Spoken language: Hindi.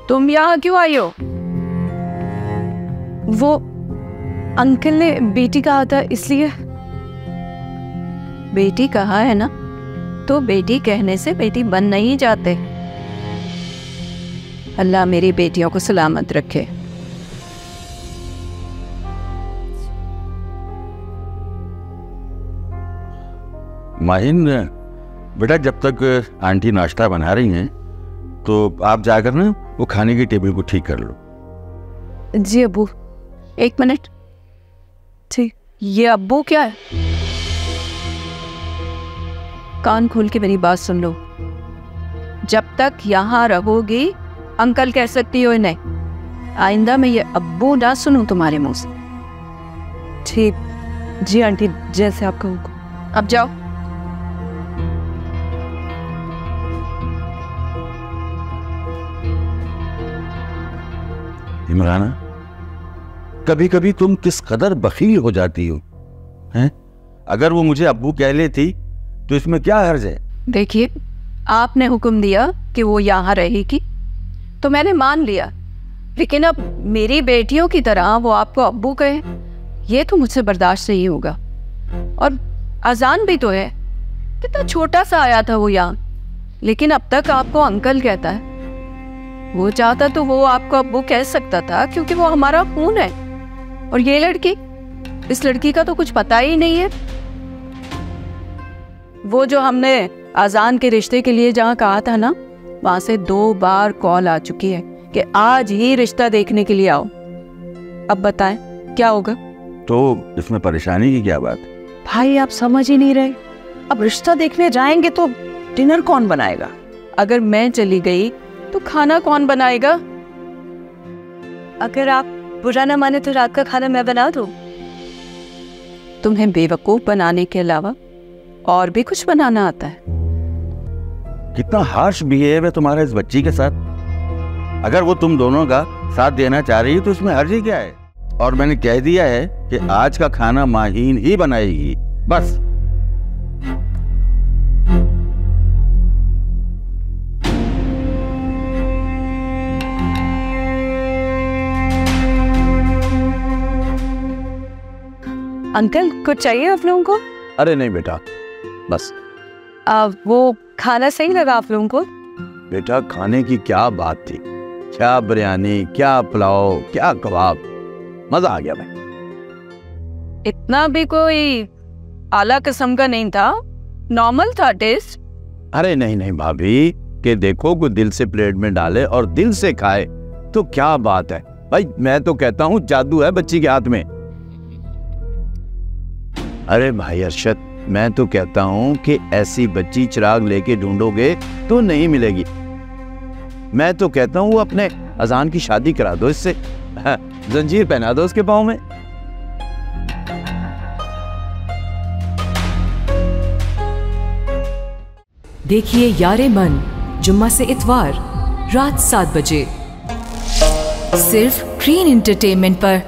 तुम यहाँ क्यों आई हो? वो अंकल ने बेटी कहा था इसलिए। बेटी कहा है ना, तो बेटी कहने से बेटी बन नहीं जाते। अल्लाह मेरी बेटियों को सलामत रखे। माहिन बेटा, जब तक आंटी नाश्ता बना रही हैं तो आप जाकर ना वो खाने की टेबल को ठीक कर लो। जी अब्बू, 1 मिनट। ठीक, ये अब्बू क्या है? कान खोल के मेरी बात सुन लो। जब तक यहाँ रहोगी अंकल कह सकती हो इन्हें। आइंदा मैं ये अब्बू ना सुनूं तुम्हारे मुंह से। ठीक जी आंटी, जैसे आपका हुक्म। अब जाओ। इमराना, कभी कभी तुम किस कदर बखील हो जाती हो हैं? अगर वो मुझे अब्बू कह लेती तो इसमें क्या हर्ज है? देखिए, आपने हुक्म दिया कि वो यहाँ रहेगी तो मैंने मान लिया, लेकिन अब मेरी बेटियों की तरह वो आपको अब्बू कहे, ये तो मुझसे बर्दाश्त नहीं होगा। और अजान भी तो है, कितना छोटा सा आया था वो यहाँ, लेकिन अब तक आपको अंकल कहता है। वो चाहता तो वो आपको अब्बू कह सकता था, क्योंकि वो हमारा खून है। और ये लड़की, इस लड़की का तो कुछ पता ही नहीं है। वो जो हमने अजान के रिश्ते के लिए जहाँ कहा था ना, वहां से 2 बार कॉल आ चुकी है कि आज ही रिश्ता देखने के लिए आओ। अब बताएं क्या होगा? तो इसमें परेशानी की क्या बात? भाई आप समझ ही नहीं रहे। अब रिश्ता देखने जाएंगे तो डिनर कौन बनाएगा? अगर मैं चली गई तो खाना कौन बनाएगा? अगर आप बुरा ना माने तो रात का खाना मैं बना दूं। तुम्हें बेवकूफ बनाने के अलावा और भी कुछ बनाना आता है? कितना हार्श बिहेव है तुम्हारा इस बच्ची के साथ। अगर वो तुम दोनों का साथ देना चाह रही है तो इसमें हर्ज ही क्या है? और मैंने कह दिया है कि आज का खाना माहीन ही बनाएगी, बस। अंकल कुछ चाहिए आप लोगों को? अरे नहीं बेटा, बस। वो खाना सही लगा आप लोगों को? बेटा खाने की क्या बात थी, क्या बिरयानी, क्या पुलाव, क्या कबाब, मजा आ गया भाई। इतना भी कोई आला किस्म का नहीं था, नॉर्मल था टेस्ट। अरे नहीं नहीं भाभी, कि देखो कोई दिल से प्लेट में डाले और दिल से खाए तो क्या बात है भाई। मैं तो कहता हूँ जादू है बच्ची के हाथ में। अरे भाई अरशद, मैं तो कहता हूँ कि ऐसी बच्ची चिराग लेके ढूंढोगे तो नहीं मिलेगी। मैं तो कहता हूँ वो अपने अजान की शादी करा दो इससे, जंजीर पहना दो उसके पाँव में। देखिए यारे मन, जुम्मा से इतवार रात 7 बजे सिर्फ ग्रीन एंटरटेनमेंट पर।